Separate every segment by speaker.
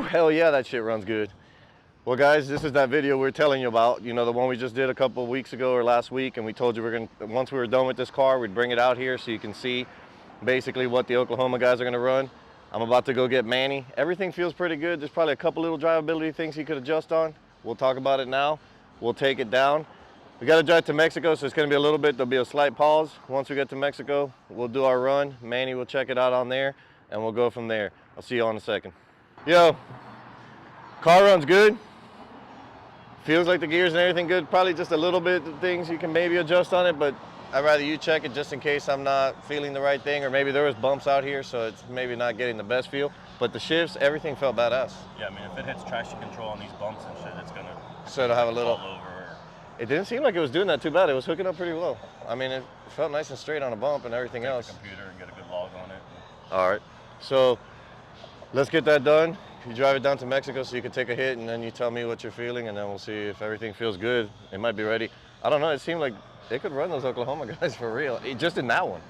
Speaker 1: hell yeah, that shit runs good. Well guys, this is that video we were telling you about, you know, the one we just did a couple of weeks ago or last week, and we told you once we were done with this car, we'd bring it out here so you can see basically what the Oklahoma guys are gonna run. I'm about to go get Manny. Everything feels pretty good. There's probably a couple little drivability things he could adjust on. We'll talk about it now. We'll take it down. We gotta drive to Mexico, so it's gonna be a little bit, there'll be a slight pause. Once we get to Mexico, we'll do our run. Manny will check it out on there, and we'll go from there. I'll see you all in a second. Yo, car runs good. Feels like the gears and everything good. Probably just a little bit of things you can maybe adjust on it, but I'd rather you check it just in case I'm not feeling the right thing, or maybe there was bumps out here, so it's maybe not getting the best feel. But the shifts, everything felt badass.
Speaker 2: Yeah, I mean, if it hits traction control on these bumps and shit, it's gonna
Speaker 1: so it'll have a little
Speaker 2: fall over.
Speaker 1: It didn't seem like it was doing that too bad. It was hooking up pretty well. I mean, it felt nice and straight on a bump and everything else.
Speaker 2: The computer and get a good log on it.
Speaker 1: All right, so let's get that done. You drive it down to Mexico so you can take a hit, and then you tell me what you're feeling, and then we'll see if everything feels good. It might be ready. I don't know. It seemed like they could run those Oklahoma guys for real, just in that one.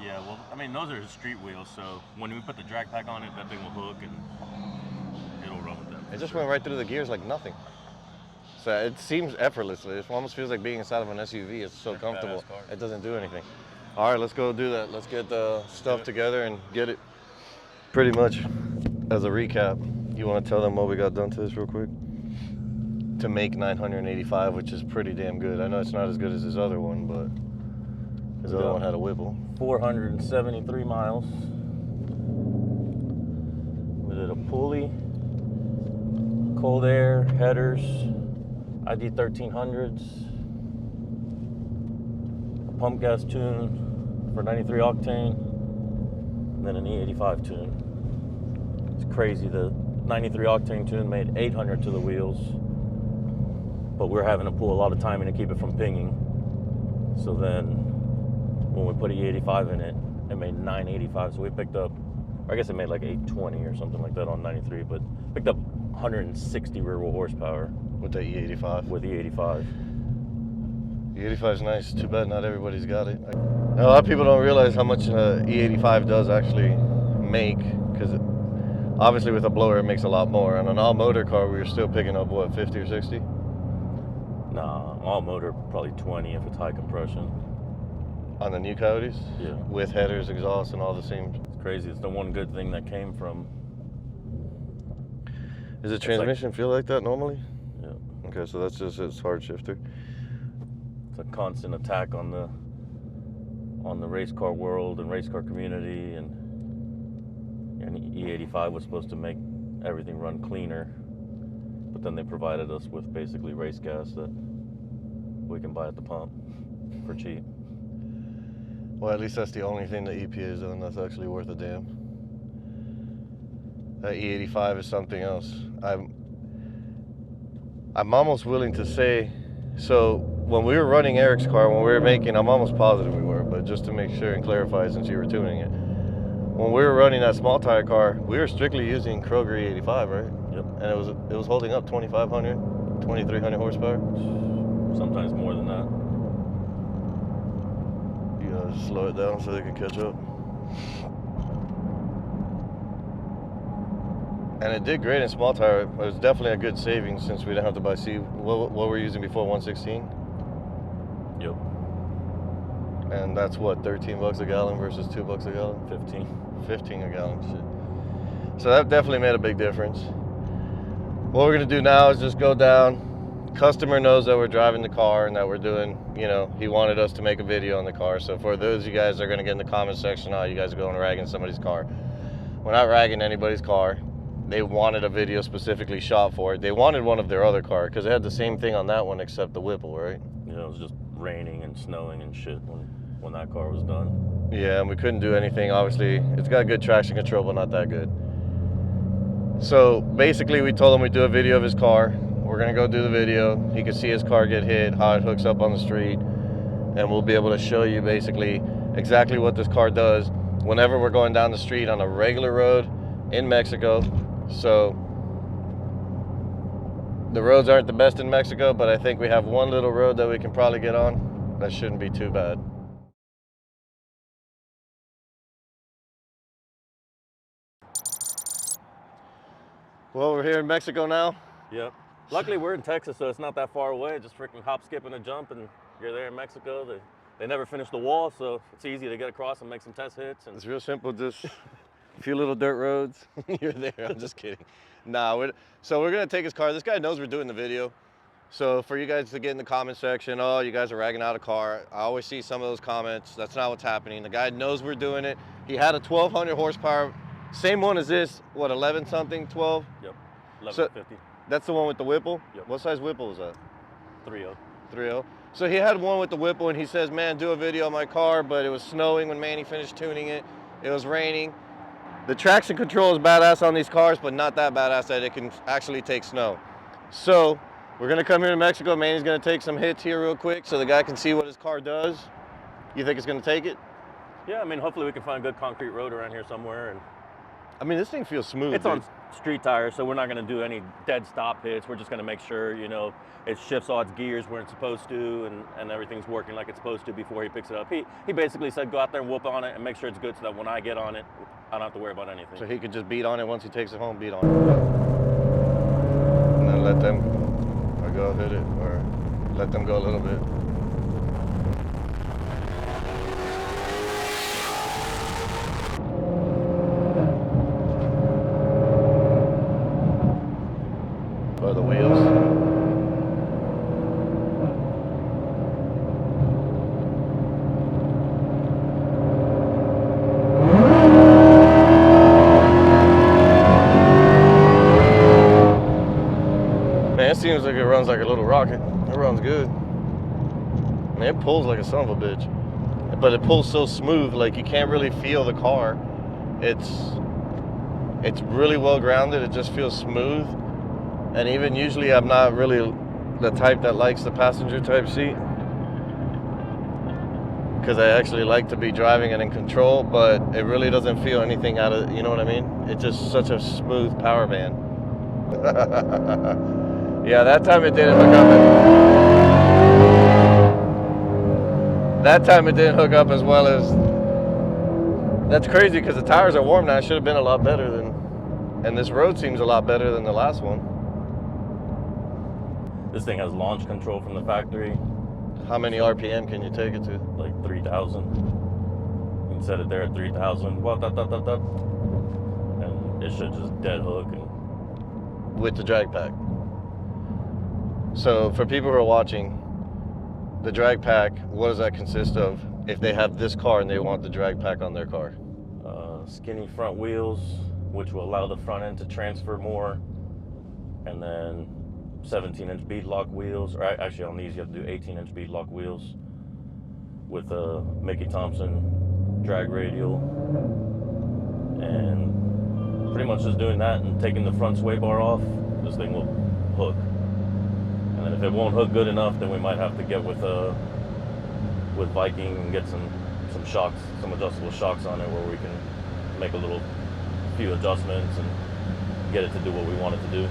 Speaker 2: Yeah, well, I mean, those are street wheels, so when we put the drag pack on it, that thing will hook and it'll run with them.
Speaker 1: It just went right through the gears like nothing. So it seems effortlessly. It almost feels like being inside of an SUV. It's so comfortable. It doesn't do anything. All right, let's go do that. Let's get the stuff together and get it. Pretty much as a recap, you want to tell them what we got done to this real quick? To make 985, which is pretty damn good. I know it's not as good as his other one, but his other one had a Whipple.
Speaker 2: 473 miles. We did a pulley, cold air, headers, ID 1300s, a pump gas tune for 93 octane, and then an E85 tune. It's crazy, the 93 octane tune made 800 to the wheels, but we're having to pull a lot of timing to keep it from pinging. So then when we put an E85 in it, it made 985, so we picked up, I guess it made like 820 or something like that on 93, but picked up 160 rear wheel horsepower.
Speaker 1: With the E85?
Speaker 2: With the E85.
Speaker 1: The E85 is nice. Too bad not everybody's got it. A lot of people don't realize how much E85 does actually make, because obviously with a blower it makes a lot more. On an all-motor car, we were still picking up, what, 50 or 60?
Speaker 2: Nah, all-motor probably 20 if it's high compression.
Speaker 1: On the new Coyotes?
Speaker 2: Yeah.
Speaker 1: With headers, exhaust, and all the same.
Speaker 2: It's crazy. It's the one good thing that came from.
Speaker 1: Does the transmission feel like that normally?
Speaker 2: Yeah.
Speaker 1: Okay, so that's just its hard shifter.
Speaker 2: It's a constant attack on the race car world and race car community, and E85 was supposed to make everything run cleaner, but then they provided us with basically race gas that we can buy at the pump for cheap.
Speaker 1: Well, at least that's the only thing the EPA has done that's actually worth a damn. That E85 is something else. I'm almost willing to say, so when we were running Eric's car, when we were making, I'm almost positive we were, but just to make sure and clarify since you were tuning it. When we were running that small tire car, we were strictly using Kroger E85, right?
Speaker 2: Yep.
Speaker 1: And it was holding up 2,500, 2,300 horsepower.
Speaker 2: Sometimes more than that.
Speaker 1: You gotta slow it down so they can catch up. And it did great in small tire. It was definitely a good savings since we didn't have to buy C. What were we using before, 116?
Speaker 2: Yep.
Speaker 1: And that's what, 13 bucks a gallon versus 2 bucks a gallon? 15 a gallon, shit. So that definitely made a big difference. What we're gonna do now is just go down. Customer knows that we're driving the car and that we're doing, you know, he wanted us to make a video on the car. So for those of you guys that are gonna get in the comment section, oh, you guys are going ragging somebody's car. We're not ragging anybody's car. They wanted a video specifically shot for it. They wanted one of their other car because it had the same thing on that one except the Whipple, right?
Speaker 2: Yeah, it was just raining and snowing and shit when that car was done.
Speaker 1: Yeah, and we couldn't do anything. Obviously, it's got good traction control, but not that good. So basically, we told him we'd do a video of his car. We're gonna go do the video. He could see his car get hit, how it hooks up on the street, and we'll be able to show you basically exactly what this car does whenever we're going down the street on a regular road in Mexico. So the roads aren't the best in Mexico, but I think we have one little road that we can probably get on. That shouldn't be too bad. Well, we're here in Mexico now.
Speaker 2: Yep. Luckily, we're in Texas, so it's not that far away. Just freaking hop, skip, and a jump, and you're there in Mexico. They never finished the wall, so it's easy to get across and make some test hits. And
Speaker 1: It's real simple, just a few little dirt roads. You're there. I'm just kidding. Nah, so we're gonna take his car. This guy knows we're doing the video. So for you guys to get in the comment section, oh, you guys are ragging out a car. I always see some of those comments. That's not what's happening. The guy knows we're doing it. He had a 1200 horsepower, same one as this. What, 11 something, 12?
Speaker 2: Yep. 1150.
Speaker 1: So that's the one with the Whipple?
Speaker 2: Yep.
Speaker 1: What size Whipple is that?
Speaker 2: 3.0.
Speaker 1: 3.0. So he had one with the Whipple, and he says, man, do a video on my car, but it was snowing when Manny finished tuning it. It was raining. The traction control is badass on these cars, but not that badass that it can actually take snow. So we're gonna come here to Mexico. Manny's gonna take some hits here real quick so the guy can see what his car does. You think it's gonna take it?
Speaker 2: Yeah, I mean, hopefully we can find a good concrete road around here somewhere. And
Speaker 1: I mean, this thing feels smooth.
Speaker 2: it's
Speaker 1: dude.
Speaker 2: on street tires, so we're not going to do any dead stop hits. We're just going to make sure, you know, it shifts all its gears where it's supposed to, and everything's working like it's supposed to before he picks it up. He basically said go out there and whoop on it and make sure it's good so that when I get on it, I don't have to worry about anything.
Speaker 1: So he could just beat on it once he takes it home, beat on it. And then let them or go hit it, or let them go a little bit. Or the wheels. Man, it seems like it runs like a little rocket. It runs good. Man, it pulls like a son of a bitch. But it pulls so smooth, like you can't really feel the car. It's really well grounded. It just feels smooth. And even usually I'm not really the type that likes the passenger type seat, because I actually like to be driving and in control, but it really doesn't feel anything out of, you know what I mean? It's just such a smooth power band. Yeah, that time it didn't hook up. That time it didn't hook up as well as, that's crazy because the tires are warm now. It should have been a lot better than, and this road seems a lot better than the last one.
Speaker 2: This thing has launch control from the factory.
Speaker 1: How many RPM can you take it to?
Speaker 2: Like 3,000. You can set it there at 3,000. Well, and it should just dead hook. And
Speaker 1: with the drag pack. So for people who are watching, the drag pack, what does that consist of if they have this car and they want the drag pack on their car?
Speaker 2: Skinny front wheels, which will allow the front end to transfer more. And then 17-inch beadlock wheels, or actually on these you have to do 18-inch beadlock wheels with a Mickey Thompson drag radial, and pretty much just doing that and taking the front sway bar off, this thing will hook. And then if it won't hook good enough, then we might have to get with Viking and get some shocks, some adjustable shocks on it where we can make a few adjustments and get it to do what we want it to do.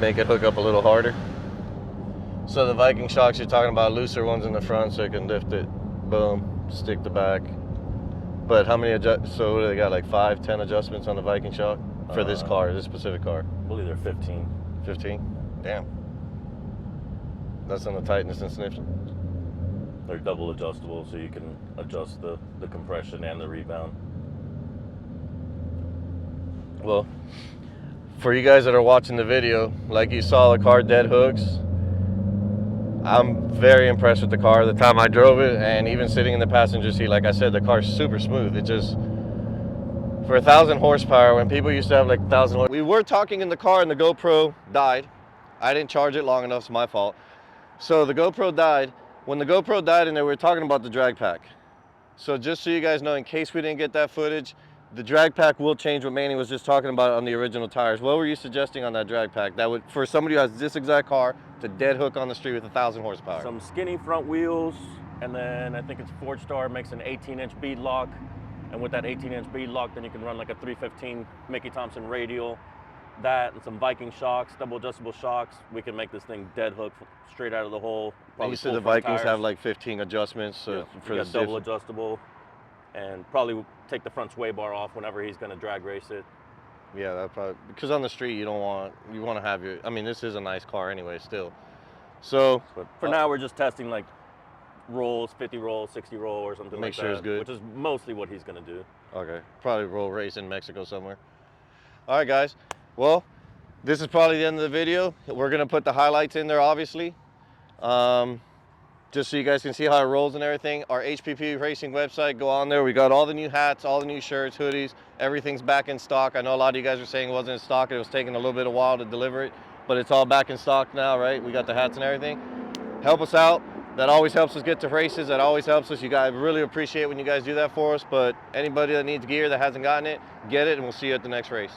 Speaker 1: Make it hook up a little harder. So the Viking shocks, you're talking about looser ones in the front so you can lift it, boom, stick the back. But how many so what do they got, like 5, 10 adjustments on the Viking shock for this car, this specific car?
Speaker 2: I believe they're 15.
Speaker 1: 15? Damn. That's on the tightness and sniff.
Speaker 2: They're double adjustable, so you can adjust the compression and the rebound.
Speaker 1: Well, for you guys that are watching the video, like you saw the car dead hooks. I'm very impressed with the car. The time I drove it, and even sitting in the passenger seat, like I said, the car's super smooth. It just, for 1,000 horsepower, when people used to have like 1,000 horsepower. We were talking in the car and the GoPro died. I didn't charge it long enough, it's my fault. So the GoPro died. When the GoPro died, and they were talking about the drag pack. So just so you guys know, in case we didn't get that footage, the drag pack will change what Manny was just talking about on the original tires. What were you suggesting on that drag pack? That would, for somebody who has this exact car, to dead hook on the street with 1,000 horsepower.
Speaker 2: Some skinny front wheels, and then I think it's Ford Star makes an 18-inch beadlock. And with that 18-inch beadlock, then you can run like a 315 Mickey Thompson radial. That and some Viking shocks, double adjustable shocks. We can make this thing dead hook straight out of the hole.
Speaker 1: And you said the Vikings have like 15 adjustments for the
Speaker 2: double adjustable, and probably take the front sway bar off whenever he's going to drag race it.
Speaker 1: Yeah, that probably, because on the street you want to have your, I mean, this is a nice car anyway still. So,
Speaker 2: But for now we're just testing like rolls, 50 roll, 60 roll or something
Speaker 1: make
Speaker 2: like
Speaker 1: sure
Speaker 2: that.
Speaker 1: it's good.
Speaker 2: Which is mostly what he's gonna do.
Speaker 1: Okay, probably roll race in Mexico somewhere. All right, guys. Well, this is probably the end of the video. We're gonna put the highlights in there, obviously, just so you guys can see how it rolls and everything. Our HPP Racing website, go on there. We got all the new hats, all the new shirts, hoodies. Everything's back in stock. I know a lot of you guys are saying it wasn't in stock. It was taking a little bit of while to deliver it, but it's all back in stock now, right? We got the hats and everything. Help us out. That always helps us get to races. That always helps us. You guys really appreciate when you guys do that for us. But anybody that needs gear that hasn't gotten it, get it, and we'll see you at the next race.